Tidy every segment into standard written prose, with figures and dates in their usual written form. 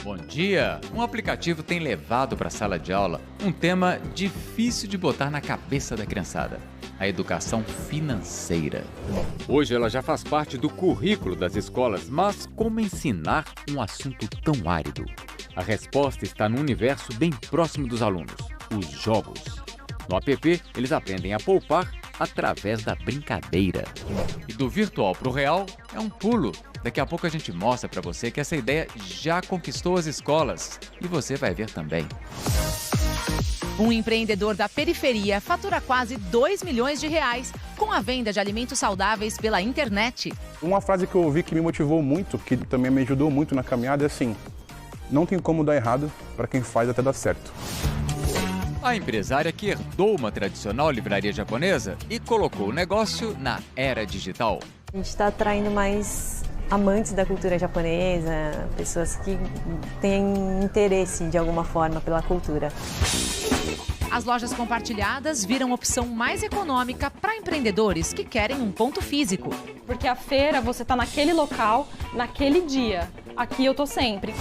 Bom dia! Um aplicativo tem levado para a sala de aula um tema difícil de botar na cabeça da criançada: a educação financeira. Hoje ela já faz parte do currículo das escolas, mas como ensinar um assunto tão árido? A resposta está num universo bem próximo dos alunos: os jogos. No app, eles aprendem a poupar através da brincadeira. E do virtual para o real é um pulo. Daqui a pouco a gente mostra para você que essa ideia já conquistou as escolas. E você vai ver também. Um empreendedor da periferia fatura quase 2 milhões de reais com a venda de alimentos saudáveis pela internet. Uma frase que eu ouvi que me motivou muito, que também me ajudou muito na caminhada, é assim: não tem como dar errado, para quem faz até dar certo. A empresária que herdou uma tradicional livraria japonesa e colocou o negócio na era digital. A gente está atraindo mais amantes da cultura japonesa, pessoas que têm interesse de alguma forma pela cultura. As lojas compartilhadas viram opção mais econômica para empreendedores que querem um ponto físico. Porque a feira, você está naquele local, naquele dia. Aqui eu tô sempre.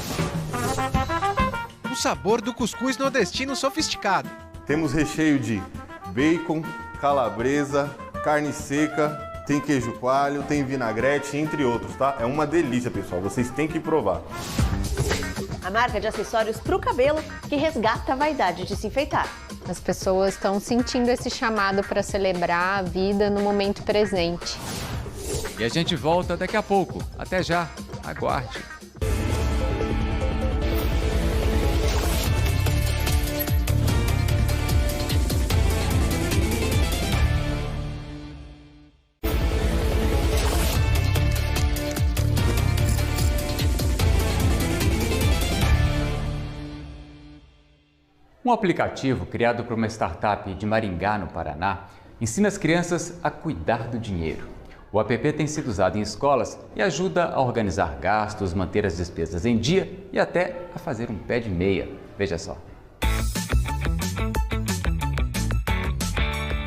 O sabor do cuscuz nordestino sofisticado. Temos recheio de bacon, calabresa, carne seca, tem queijo coalho, tem vinagrete, entre outros, tá? É uma delícia, pessoal. Vocês têm que provar. A marca de acessórios para o cabelo que resgata a vaidade de se enfeitar. As pessoas estão sentindo esse chamado para celebrar a vida no momento presente. E a gente volta daqui a pouco. Até já. Aguarde. Um aplicativo criado por uma startup de Maringá, no Paraná, ensina as crianças a cuidar do dinheiro. O app tem sido usado em escolas e ajuda a organizar gastos, manter as despesas em dia e até a fazer um pé de meia. Veja só.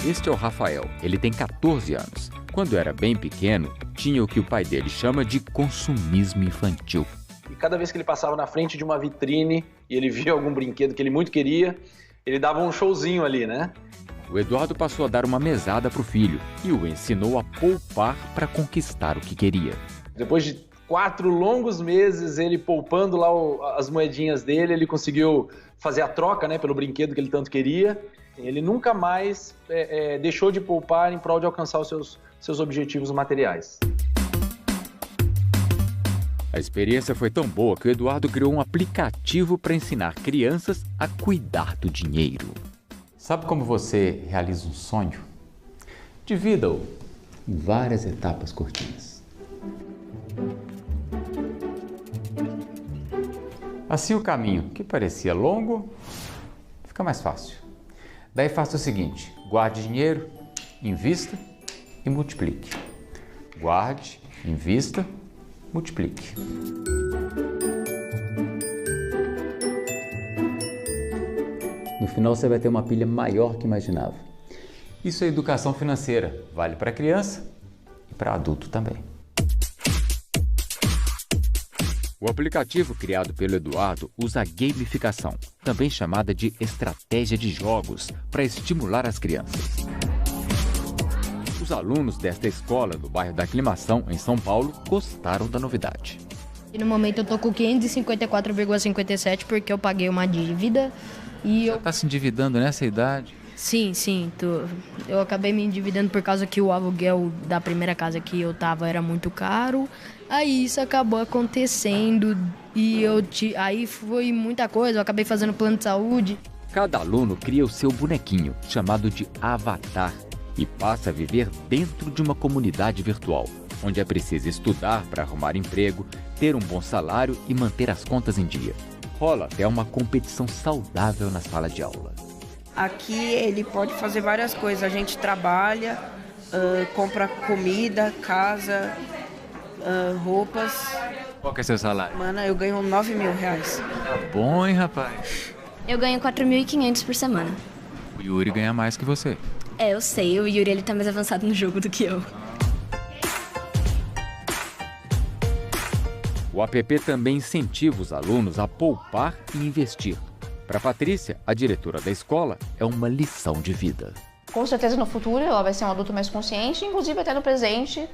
Este é o Rafael. Ele tem 14 anos. Quando era bem pequeno, tinha o que o pai dele chama de consumismo infantil. E cada vez que ele passava na frente de uma vitrine e ele via algum brinquedo que ele muito queria, ele dava um showzinho ali, né? O Eduardo passou a dar uma mesada para o filho e o ensinou a poupar para conquistar o que queria. Depois de 4 longos meses ele poupando lá as moedinhas dele, ele conseguiu fazer a troca, né, pelo brinquedo que ele tanto queria. Ele nunca mais deixou de poupar em prol de alcançar os seus objetivos materiais. A experiência foi tão boa que o Eduardo criou um aplicativo para ensinar crianças a cuidar do dinheiro. Sabe como você realiza um sonho? Divida-o em várias etapas curtinhas. Assim o caminho, que parecia longo, fica mais fácil. Daí faça o seguinte: guarde dinheiro, invista e multiplique. Guarde, invista, multiplique. No final você vai ter uma pilha maior que imaginava. Isso é educação financeira. Vale para criança e para adulto também. O aplicativo criado pelo Eduardo usa a gamificação, também chamada de estratégia de jogos, para estimular as crianças. Os alunos desta escola, no bairro da Aclimação, em São Paulo, gostaram da novidade. No momento eu tô com 554,57 porque eu paguei uma dívida e Você está se endividando nessa idade? Sim, eu acabei me endividando por causa que o aluguel da primeira casa que eu tava era muito caro. Aí isso acabou acontecendo e aí foi muita coisa, eu acabei fazendo plano de saúde. Cada aluno cria o seu bonequinho, chamado de avatar, e passa a viver dentro de uma comunidade virtual, onde é preciso estudar para arrumar emprego, ter um bom salário e manter as contas em dia. Rola até uma competição saudável na sala de aula. Aqui ele pode fazer várias coisas. A gente trabalha, compra comida, casa, roupas. Qual que é seu salário? Mano, eu ganho 9 mil reais. Tá bom, hein, rapaz? Eu ganho 4.500 por semana. O Yuri ganha mais que você. É, eu sei. O Yuri ele tá mais avançado no jogo do que eu. O O app também incentiva os alunos a poupar e investir. Para Patrícia, a diretora da escola, é uma lição de vida. Com certeza no futuro ela vai ser um adulto mais consciente, inclusive até no presente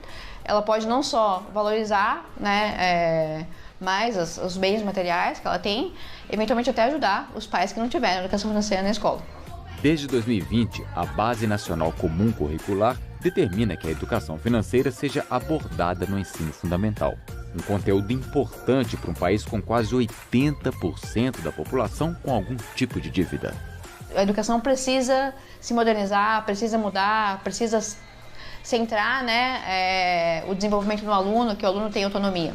ela pode não só valorizar, né, mais os bens materiais que ela tem, eventualmente até ajudar os pais que não tiveram educação financeira na escola. Desde 2020, a Base Nacional Comum Curricular determina que a educação financeira seja abordada no ensino fundamental. Um conteúdo importante para um país com quase 80% da população com algum tipo de dívida. A educação precisa se modernizar, precisa mudar, precisa centrar, né, o desenvolvimento do aluno, que o aluno tenha autonomia.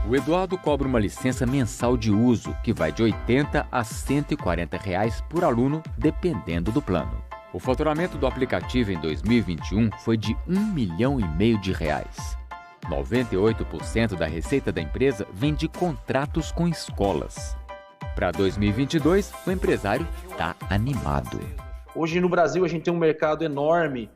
O Eduardo cobra uma licença mensal de uso, que vai de R$ 80 a R$ 140 por aluno, dependendo do plano. O faturamento do aplicativo em 2021 foi de R$ 1,5 milhão. 98% da receita da empresa vem de contratos com escolas. Para 2022, o empresário está animado. Hoje no Brasil a gente tem um mercado enorme,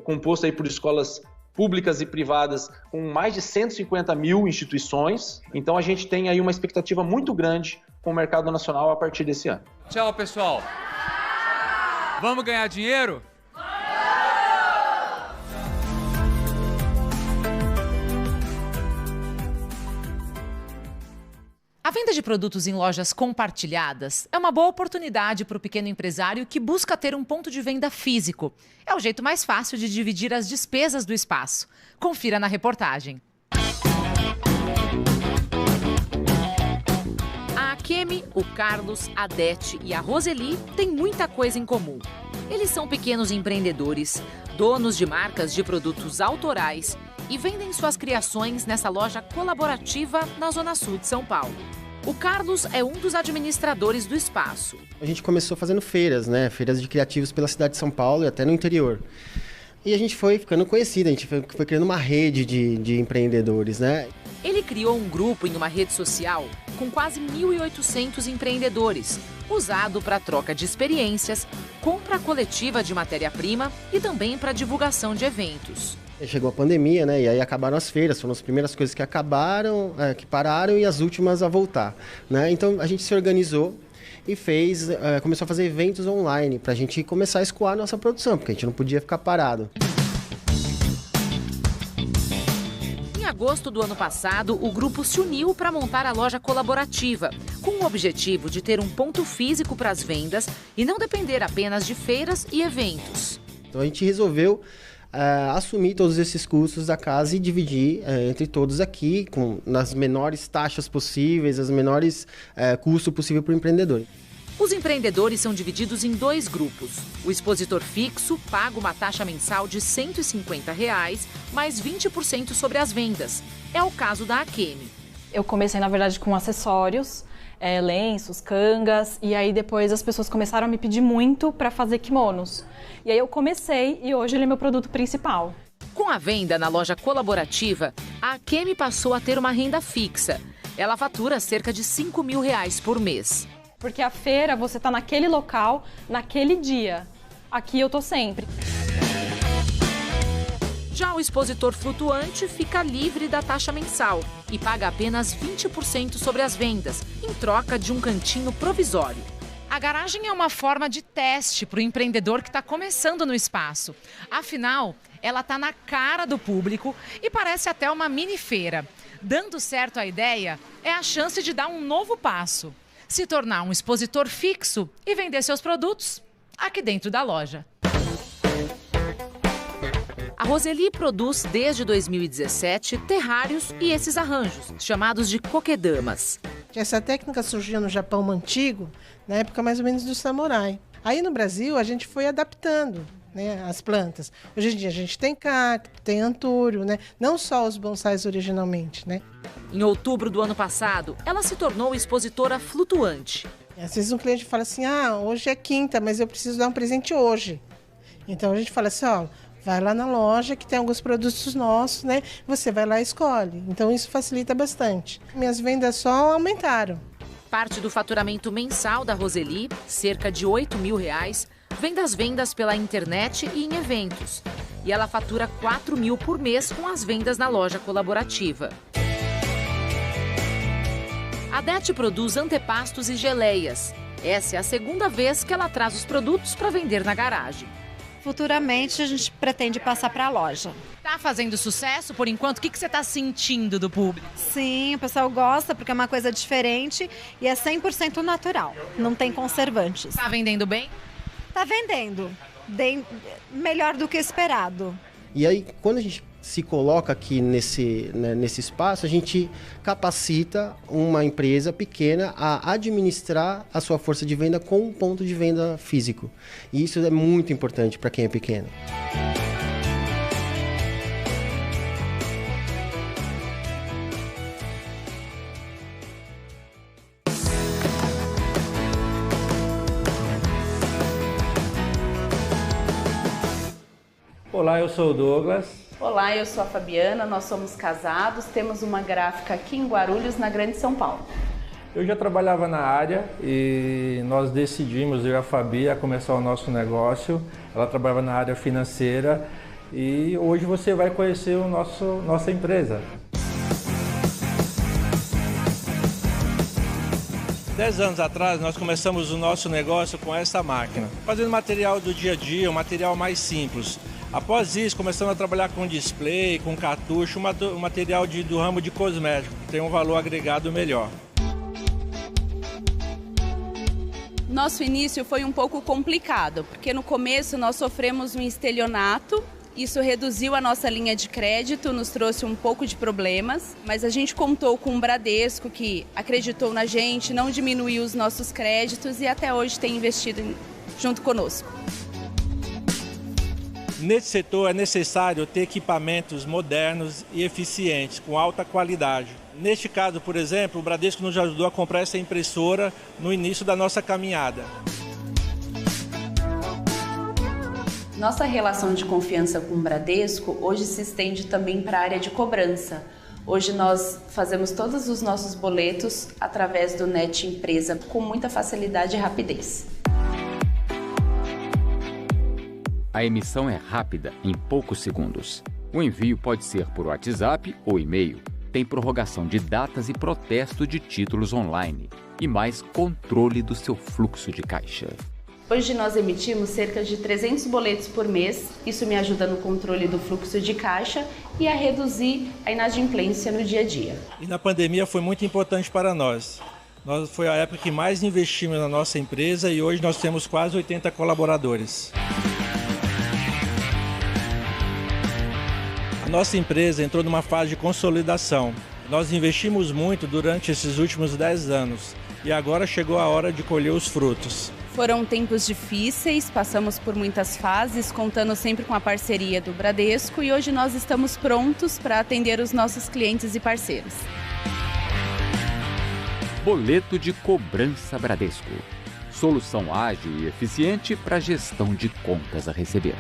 composto aí por escolas públicas e privadas, com mais de 150 mil instituições. Então a gente tem aí uma expectativa muito grande com o mercado nacional a partir desse ano. Tchau, pessoal. Vamos ganhar dinheiro? A venda de produtos em lojas compartilhadas é uma boa oportunidade para o pequeno empresário que busca ter um ponto de venda físico. É o jeito mais fácil de dividir as despesas do espaço. Confira na reportagem. A Akemi, o Carlos, a Dete e a Roseli têm muita coisa em comum. Eles são pequenos empreendedores, donos de marcas de produtos autorais e vendem suas criações nessa loja colaborativa na Zona Sul de São Paulo. O Carlos é um dos administradores do espaço. A gente começou fazendo feiras, né? Feiras de criativos pela cidade de São Paulo e até no interior. E a gente foi ficando conhecido, a gente foi criando uma rede de empreendedores, né? Ele criou um grupo em uma rede social com quase 1.800 empreendedores, usado para troca de experiências, compra coletiva de matéria-prima e também para divulgação de eventos. Chegou a pandemia, né? E aí acabaram as feiras, foram as primeiras coisas que acabaram, que pararam e as últimas a voltar, né? Então a gente se organizou e começou a fazer eventos online para a gente começar a escoar a nossa produção, porque a gente não podia ficar parado. Em agosto do ano passado, o grupo se uniu para montar a loja colaborativa, com o objetivo de ter um ponto físico para as vendas e não depender apenas de feiras e eventos. Então a gente resolveu assumir todos esses custos da casa e dividir entre todos aqui, nas menores taxas possíveis, as menores custos possível para o empreendedor. Os empreendedores são divididos em 2 grupos. O expositor fixo paga uma taxa mensal de R$ 150, mais 20% sobre as vendas. É o caso da Akemi. Eu comecei, na verdade, com acessórios, lenços, cangas, e aí depois as pessoas começaram a me pedir muito para fazer kimonos. E aí eu comecei e hoje ele é meu produto principal. Com a venda na loja colaborativa, a Akemi passou a ter uma renda fixa. Ela fatura cerca de R$ 5.000 por mês. Porque a feira, você está naquele local, naquele dia. Aqui eu tô sempre. Já o expositor flutuante fica livre da taxa mensal e paga apenas 20% sobre as vendas, em troca de um cantinho provisório. A garagem é uma forma de teste para o empreendedor que está começando no espaço. Afinal, ela está na cara do público e parece até uma mini feira. Dando certo a ideia, é a chance de dar um novo passo. Se tornar um expositor fixo e vender seus produtos aqui dentro da loja. A Roseli produz desde 2017 terrários e esses arranjos, chamados de kokedamas. Essa técnica surgiu no Japão antigo, na época mais ou menos do samurai. Aí no Brasil a gente foi adaptando, né, as plantas. Hoje em dia a gente tem cacto, tem antúrio, né? Não só os bonsais originalmente, né? Em outubro do ano passado, ela se tornou expositora flutuante. Às vezes um cliente fala assim, hoje é quinta, mas eu preciso dar um presente hoje. Então a gente fala assim, vai lá na loja que tem alguns produtos nossos, né? Você vai lá e escolhe. Então isso facilita bastante. Minhas vendas só aumentaram. Parte do faturamento mensal da Roseli, cerca de R$ 8.000, vem das vendas pela internet e em eventos. E ela fatura R$ 4.000 por mês com as vendas na loja colaborativa. A Det produz antepastos e geleias. Essa é a segunda vez que ela traz os produtos para vender na garagem. Futuramente a gente pretende passar para a loja. Tá fazendo sucesso por enquanto? O que você está sentindo do público? Sim, o pessoal gosta porque é uma coisa diferente e é 100% natural. Não tem conservantes. Tá vendendo bem? Tá vendendo. Melhor do que esperado. E aí, quando a gente se coloca aqui nesse espaço, a gente capacita uma empresa pequena a administrar a sua força de venda com um ponto de venda físico. E isso é muito importante para quem é pequeno. Olá, eu sou o Douglas. Olá, eu sou a Fabiana, nós somos casados, temos uma gráfica aqui em Guarulhos, na Grande São Paulo. Eu já trabalhava na área e nós decidimos, eu e a Fabi, a começar o nosso negócio. Ela trabalhava na área financeira e hoje você vai conhecer nossa empresa. 10 anos atrás, nós começamos o nosso negócio com essa máquina, fazendo material do dia a dia, um material mais simples. Após isso, começamos a trabalhar com display, com cartucho, um material do ramo de cosmético, que tem um valor agregado melhor. Nosso início foi um pouco complicado, porque no começo nós sofremos um estelionato. Isso reduziu a nossa linha de crédito, nos trouxe um pouco de problemas, mas a gente contou com o Bradesco, que acreditou na gente, não diminuiu os nossos créditos e até hoje tem investido junto conosco. Nesse setor é necessário ter equipamentos modernos e eficientes, com alta qualidade. Neste caso, por exemplo, o Bradesco nos ajudou a comprar essa impressora no início da nossa caminhada. Nossa relação de confiança com o Bradesco hoje se estende também para a área de cobrança. Hoje nós fazemos todos os nossos boletos através do NET Empresa com muita facilidade e rapidez. A emissão é rápida, em poucos segundos. O envio pode ser por WhatsApp ou e-mail. Tem prorrogação de datas e protesto de títulos online. E mais controle do seu fluxo de caixa. Hoje nós emitimos cerca de 300 boletos por mês. Isso me ajuda no controle do fluxo de caixa e a reduzir a inadimplência no dia a dia. E na pandemia foi muito importante para nós. Foi a época que mais investimos na nossa empresa e hoje nós temos quase 80 colaboradores. A nossa empresa entrou numa fase de consolidação. Nós investimos muito durante esses últimos 10 anos e agora chegou a hora de colher os frutos. Foram tempos difíceis, passamos por muitas fases, contando sempre com a parceria do Bradesco e hoje nós estamos prontos para atender os nossos clientes e parceiros. Boleto de cobrança Bradesco. Solução ágil e eficiente para gestão de contas a receber.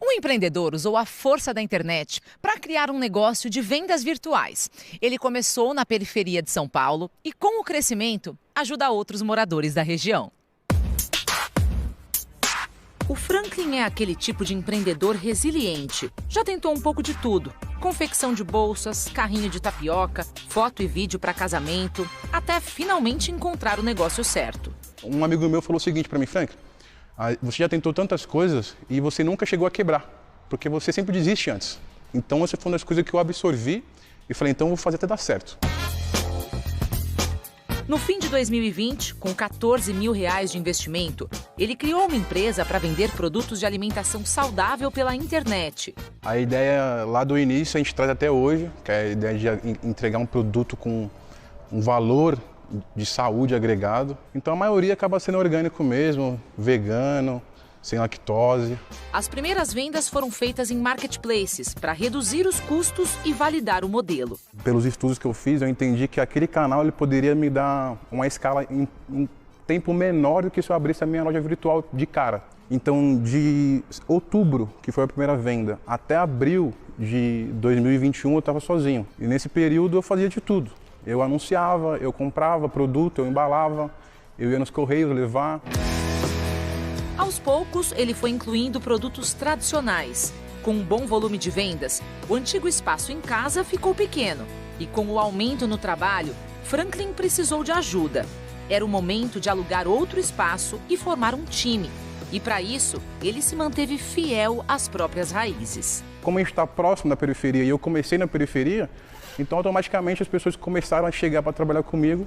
Um empreendedor usou a força da internet para criar um negócio de vendas virtuais. Ele começou na periferia de São Paulo e, com o crescimento, ajuda outros moradores da região. O Franklin é aquele tipo de empreendedor resiliente. Já tentou um pouco de tudo. Confecção de bolsas, carrinho de tapioca, foto e vídeo para casamento, até finalmente encontrar o negócio certo. Um amigo meu falou o seguinte para mim: Franklin, você já tentou tantas coisas e você nunca chegou a quebrar, porque você sempre desiste antes. Então essa foi uma das coisas que eu absorvi e falei, então eu vou fazer até dar certo. No fim de 2020, com R$14 mil de investimento, ele criou uma empresa para vender produtos de alimentação saudável pela internet. A ideia lá do início a gente traz até hoje, que é a ideia de entregar um produto com um valor de saúde agregado. Então a maioria acaba sendo orgânico mesmo, vegano, sem lactose. As primeiras vendas foram feitas em marketplaces para reduzir os custos e validar o modelo. Pelos estudos que eu fiz, eu entendi que aquele canal ele poderia me dar uma escala em um tempo menor do que se eu abrisse a minha loja virtual de cara. Então, de outubro, que foi a primeira venda, até abril de 2021 eu estava sozinho. E nesse período eu fazia de tudo. Eu anunciava, eu comprava produto, eu embalava, eu ia nos correios levar. Aos poucos, ele foi incluindo produtos tradicionais. Com um bom volume de vendas, o antigo espaço em casa ficou pequeno. E com o aumento no trabalho, Franklin precisou de ajuda. Era o momento de alugar outro espaço e formar um time. E para isso, ele se manteve fiel às próprias raízes. Como a gente está próximo da periferia e eu comecei na periferia, então automaticamente as pessoas começaram a chegar para trabalhar comigo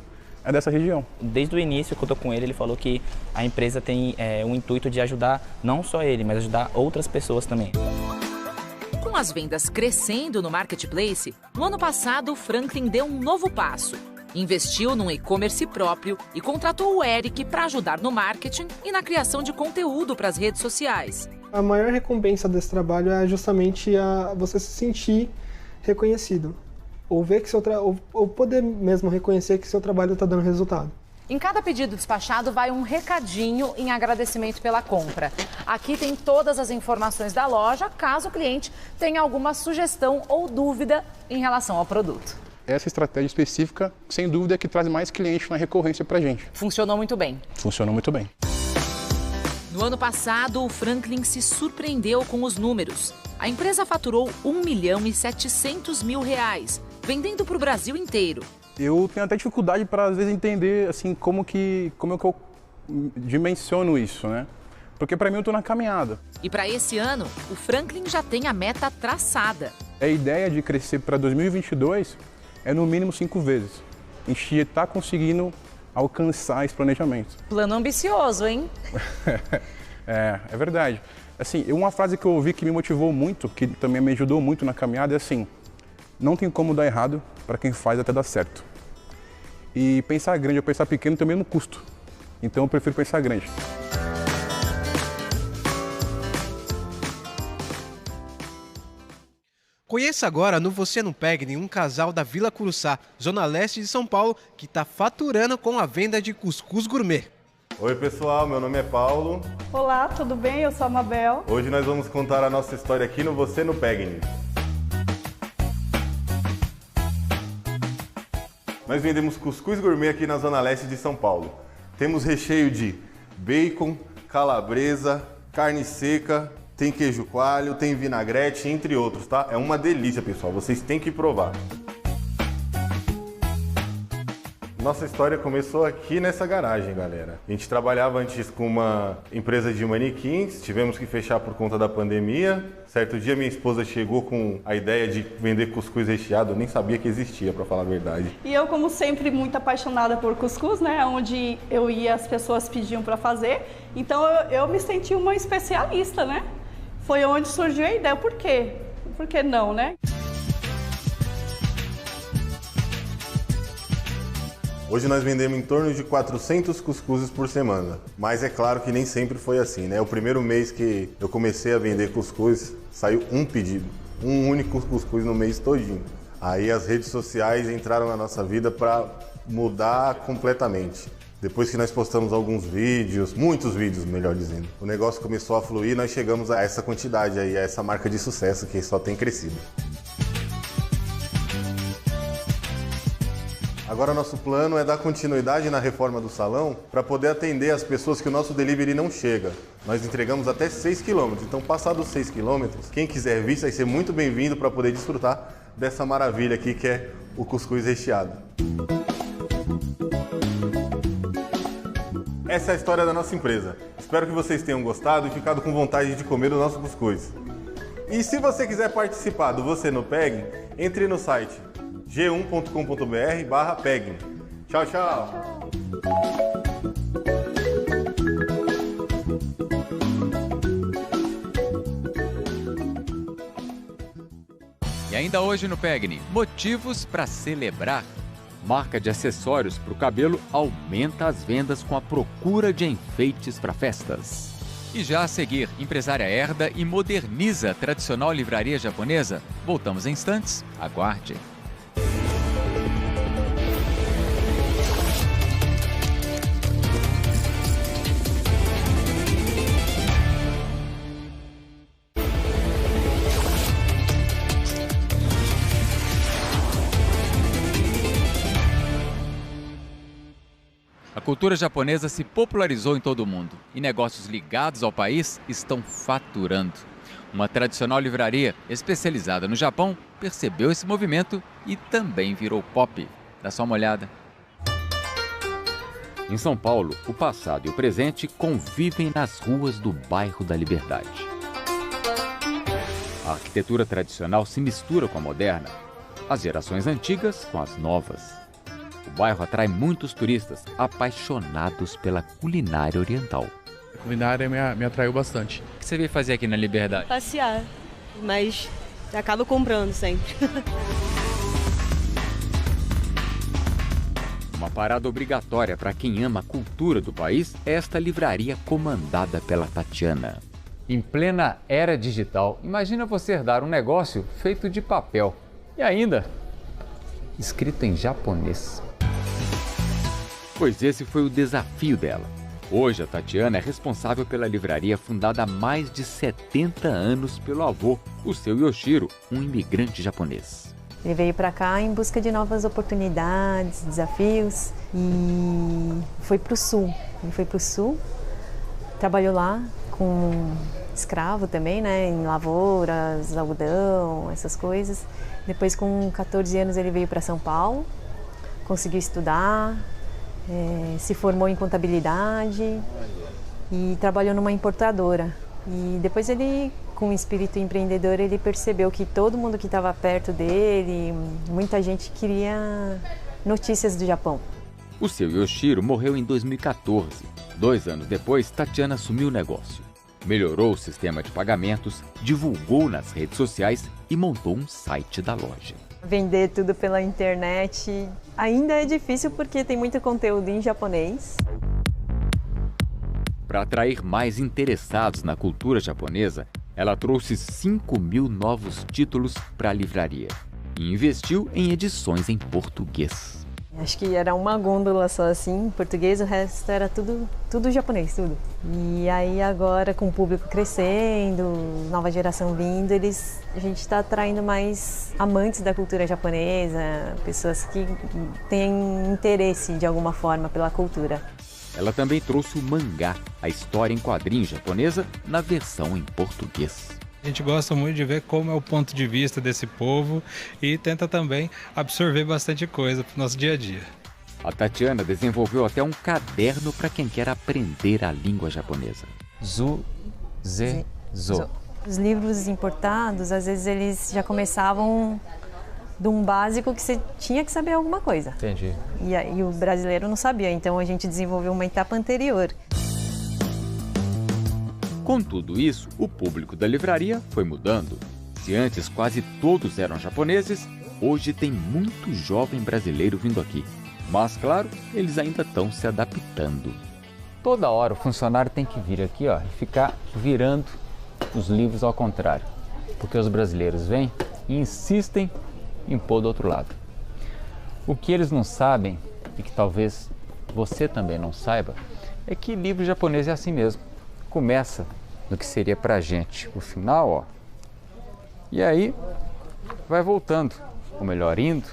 dessa região. Desde o início que eu estou com ele falou que a empresa tem um intuito de ajudar não só ele, mas ajudar outras pessoas também. Com as vendas crescendo no Marketplace, no ano passado o Franklin deu um novo passo. Investiu num e-commerce próprio e contratou o Eric para ajudar no marketing e na criação de conteúdo para as redes sociais. A maior recompensa desse trabalho é justamente você se sentir reconhecido. Ou ver que ou poder mesmo reconhecer que seu trabalho está dando resultado. Em cada pedido despachado vai um recadinho em agradecimento pela compra. Aqui tem todas as informações da loja, caso o cliente tenha alguma sugestão ou dúvida em relação ao produto. Essa estratégia específica, sem dúvida, é que traz mais clientes na recorrência para a gente. Funcionou muito bem. Funcionou muito bem. No ano passado, o Franklin se surpreendeu com os números. A empresa faturou R$1.700.000, vendendo para o Brasil inteiro. Eu tenho até dificuldade para, às vezes, entender assim, como é que eu dimensiono isso, né? Porque para mim eu estou na caminhada. E para esse ano, o Franklin já tem a meta traçada. A ideia de crescer para 2022 é no mínimo 5 vezes. A gente está conseguindo alcançar esse planejamento. Plano ambicioso, hein? É verdade. Assim, uma frase que eu ouvi que me motivou muito, que também me ajudou muito na caminhada, é assim: não tem como dar errado para quem faz até dar certo. E pensar grande ou pensar pequeno tem o mesmo custo. Então eu prefiro pensar grande. Conheça agora no Você Não Pegue um casal da Vila Curuçá, zona leste de São Paulo, que está faturando com a venda de cuscuz gourmet. Oi pessoal, meu nome é Paulo. Olá, tudo bem? Eu sou a Mabel. Hoje nós vamos contar a nossa história aqui no Você Não Pegue. Nós vendemos cuscuz gourmet aqui na zona leste de São Paulo. Temos recheio de bacon, calabresa, carne seca, tem queijo coalho, tem vinagrete, entre outros, tá? É uma delícia, pessoal. Vocês têm que provar. Nossa história começou aqui nessa garagem, galera. A gente trabalhava antes com uma empresa de manequins, tivemos que fechar por conta da pandemia. Certo dia minha esposa chegou com a ideia de vender cuscuz recheado, eu nem sabia que existia, para falar a verdade. E eu, como sempre, muito apaixonada por cuscuz, né? Onde eu ia, as pessoas pediam para fazer. Então eu me senti uma especialista, né? Foi onde surgiu a ideia. Por quê? Por que não, né? Hoje nós vendemos em torno de 400 cuscuzes por semana, mas é claro que nem sempre foi assim, né? O primeiro mês que eu comecei a vender cuscuz, saiu um pedido, um único cuscuz no mês todinho. Aí as redes sociais entraram na nossa vida para mudar completamente. Depois que nós postamos alguns vídeos, muitos vídeos, melhor dizendo, o negócio começou a fluir, nós chegamos a essa quantidade aí, a essa marca de sucesso que só tem crescido. Agora nosso plano é dar continuidade na reforma do salão para poder atender as pessoas que o nosso delivery não chega. Nós entregamos até 6 km, então passados 6 km, quem quiser vir vai ser muito bem-vindo para poder desfrutar dessa maravilha aqui que é o cuscuz recheado. Essa é a história da nossa empresa. Espero que vocês tenham gostado e ficado com vontade de comer o nosso cuscuz. E se você quiser participar do Você Não Pegue, entre no site g1.com.br/pegue. Tchau, tchau! E ainda hoje no Pegne, motivos para celebrar. Marca de acessórios para o cabelo aumenta as vendas com a procura de enfeites para festas. E já a seguir, empresária herda e moderniza a tradicional livraria japonesa. Voltamos em instantes, aguarde. A cultura japonesa se popularizou em todo o mundo e negócios ligados ao país estão faturando. Uma tradicional livraria especializada no Japão percebeu esse movimento e também virou pop. Dá só uma olhada. Em São Paulo, o passado e o presente convivem nas ruas do bairro da Liberdade. A arquitetura tradicional se mistura com a moderna, as gerações antigas com as novas. O bairro atrai muitos turistas apaixonados pela culinária oriental. A culinária me atraiu bastante. O que você veio fazer aqui na Liberdade? Passear, mas acaba comprando sempre. Uma parada obrigatória para quem ama a cultura do país é esta livraria comandada pela Tatiana. Em plena era digital, imagina você herdar um negócio feito de papel e ainda escrito em japonês. Pois esse foi o desafio dela. Hoje a Tatiana é responsável pela livraria fundada há mais de 70 anos pelo avô, o seu Yoshiro, um imigrante japonês. Ele veio para cá em busca de novas oportunidades, desafios e foi para o sul. Ele foi para o sul, trabalhou lá com escravo também, né, em lavouras, algodão, essas coisas. Depois, com 14 anos, ele veio para São Paulo, conseguiu estudar, se formou em contabilidade e trabalhou numa importadora. E depois ele, com o espírito empreendedor, ele percebeu que todo mundo que estava perto dele, muita gente queria notícias do Japão. O seu Yoshiro morreu em 2014. 2 anos depois, Tatiana assumiu o negócio. Melhorou o sistema de pagamentos, divulgou nas redes sociais e montou um site da loja. Vender tudo pela internet ainda é difícil porque tem muito conteúdo em japonês. Para atrair mais interessados na cultura japonesa, ela trouxe 5.000 novos títulos para a livraria e investiu em edições em português. Acho que era uma gôndola só assim, em português, o resto era tudo japonês, tudo. E aí agora, com o público crescendo, nova geração vindo, a gente está atraindo mais amantes da cultura japonesa, pessoas que têm interesse de alguma forma pela cultura. Ela também trouxe o mangá, a história em quadrinhos japonesa, na versão em português. A gente gosta muito de ver como é o ponto de vista desse povo e tenta também absorver bastante coisa para o nosso dia a dia. A Tatiana desenvolveu até um caderno para quem quer aprender a língua japonesa. Zu, Ze, Zo. Os livros importados, às vezes eles já começavam de um básico que você tinha que saber alguma coisa. Entendi. E o brasileiro não sabia, então a gente desenvolveu uma etapa anterior. Com tudo isso, o público da livraria foi mudando. Se antes quase todos eram japoneses, hoje tem muito jovem brasileiro vindo aqui. Mas, claro, eles ainda estão se adaptando. Toda hora o funcionário tem que vir aqui e ficar virando os livros ao contrário. Porque os brasileiros vêm e insistem em pôr do outro lado. O que eles não sabem, e que talvez você também não saiba, é que livro japonês é assim mesmo. Começa no que seria pra gente o final, e aí vai voltando, ou melhor, indo,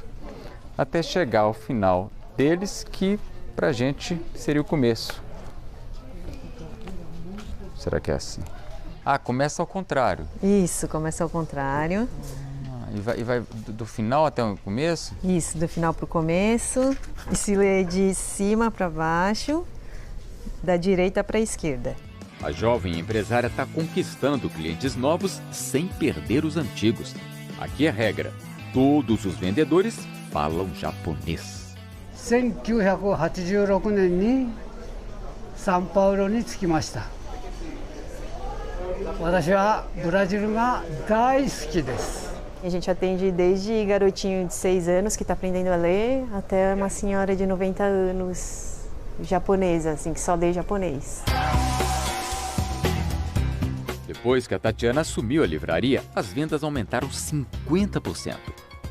até chegar ao final deles, que pra gente seria o começo. Será que é assim? Começa ao contrário. Isso, começa ao contrário. E vai do final até o começo? Isso, do final pro começo. E se lê de cima para baixo, da direita para a esquerda. A jovem empresária está conquistando clientes novos sem perder os antigos. Aqui é regra: todos os vendedores falam japonês. 1986年にサンパウロに着きました。私はブラジルが大好きです。 A gente atende desde garotinho de 6 anos que está aprendendo a ler até uma senhora de 90 anos japonesa, assim, que só lê japonês. Depois que a Tatiana assumiu a livraria, as vendas aumentaram 50%.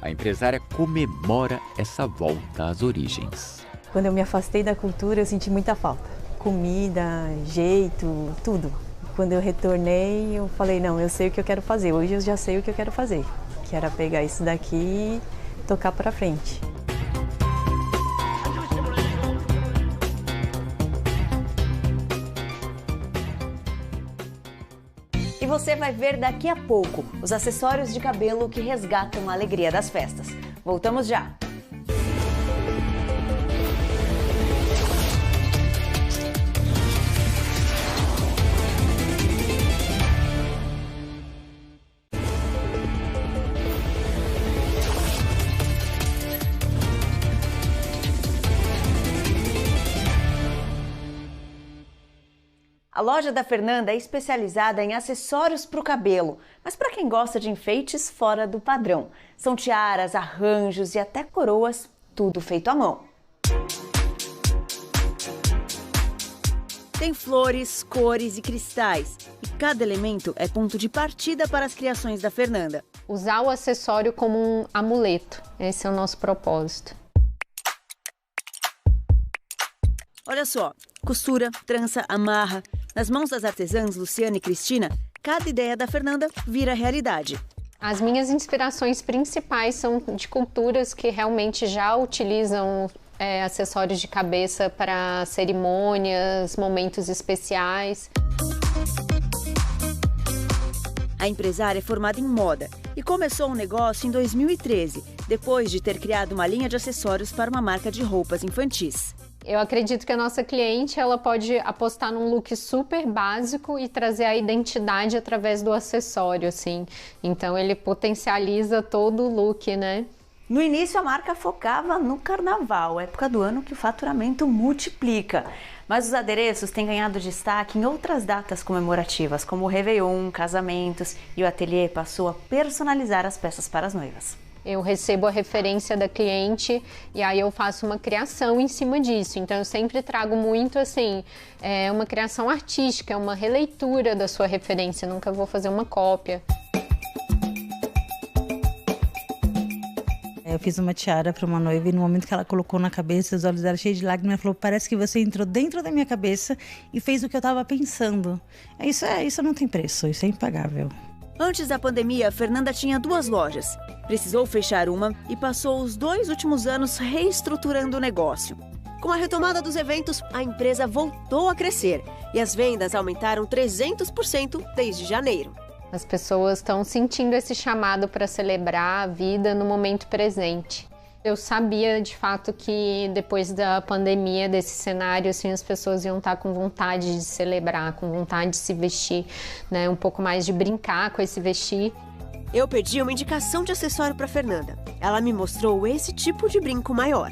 A empresária comemora essa volta às origens. Quando eu me afastei da cultura, eu senti muita falta. Comida, jeito, tudo. Quando eu retornei, eu falei, não, eu sei o que eu quero fazer. Hoje eu já sei o que eu quero fazer. Que era pegar isso daqui e tocar para frente. você vai ver daqui a pouco os acessórios de cabelo que resgatam a alegria das festas. Voltamos já! A loja da Fernanda é especializada em acessórios para o cabelo, mas para quem gosta de enfeites fora do padrão. São tiaras, arranjos e até coroas, tudo feito à mão. Tem flores, cores e cristais, e cada elemento é ponto de partida para as criações da Fernanda. Usar o acessório como um amuleto, esse é o nosso propósito. Olha só, costura, trança, amarra. Nas mãos das artesãs Luciana e Cristina, cada ideia da Fernanda vira realidade. As minhas inspirações principais são de culturas que realmente já utilizam acessórios de cabeça para cerimônias, momentos especiais. A empresária é formada em moda e começou um negócio em 2013, depois de ter criado uma linha de acessórios para uma marca de roupas infantis. Eu acredito que a nossa cliente ela pode apostar num look super básico e trazer a identidade através do acessório, assim. Então ele potencializa todo o look, né? No início a marca focava no carnaval, época do ano que o faturamento multiplica. Mas os adereços têm ganhado destaque em outras datas comemorativas, como o Réveillon, casamentos, e o ateliê passou a personalizar as peças para as noivas. Eu recebo a referência da cliente e aí eu faço uma criação em cima disso. Então eu sempre trago muito assim, uma criação artística, uma releitura da sua referência, nunca vou fazer uma cópia. Eu fiz uma tiara para uma noiva e no momento que ela colocou na cabeça, os olhos dela cheios de lágrimas, ela falou: parece que você entrou dentro da minha cabeça e fez o que eu estava pensando. Isso não tem preço, isso é impagável. Antes da pandemia, a Fernanda tinha 2 lojas. Precisou fechar uma e passou os 2 últimos anos reestruturando o negócio. Com a retomada dos eventos, a empresa voltou a crescer e as vendas aumentaram 300% desde janeiro. As pessoas estão sentindo esse chamado para celebrar a vida no momento presente. Eu sabia, de fato, que depois da pandemia, desse cenário, assim, as pessoas iam estar com vontade de celebrar, com vontade de se vestir, né? Um pouco mais de brincar com esse vestir. Eu pedi uma indicação de acessório para Fernanda. Ela me mostrou esse tipo de brinco maior.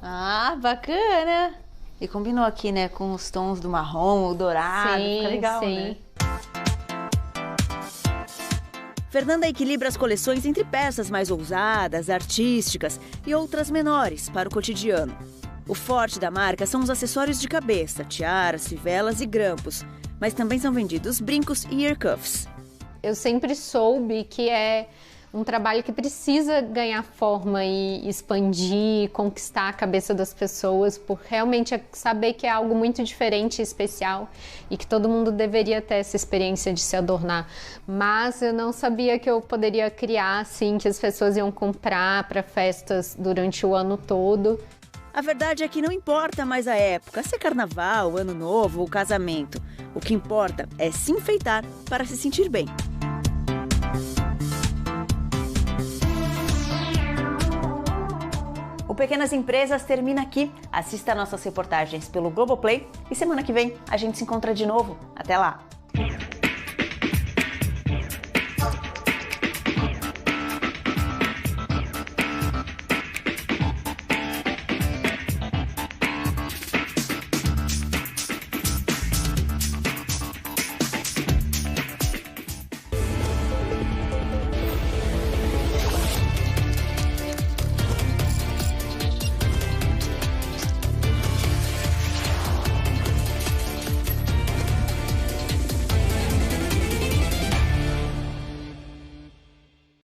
Ah, bacana! E combinou aqui, né, com os tons do marrom, o dourado, fica legal, sim. Né? Fernanda equilibra as coleções entre peças mais ousadas, artísticas e outras menores para o cotidiano. O forte da marca são os acessórios de cabeça, tiaras, fivelas e grampos, mas também são vendidos brincos e ear cuffs. Eu sempre soube que é um trabalho que precisa ganhar forma e expandir, conquistar a cabeça das pessoas, por realmente saber que é algo muito diferente e especial e que todo mundo deveria ter essa experiência de se adornar. Mas eu não sabia que eu poderia criar, assim, que as pessoas iam comprar para festas durante o ano todo. A verdade é que não importa mais a época, se é carnaval, ano novo ou casamento. O que importa é se enfeitar para se sentir bem. O Pequenas Empresas termina aqui. Assista nossas reportagens pelo Globoplay e semana que vem a gente se encontra de novo. Até lá!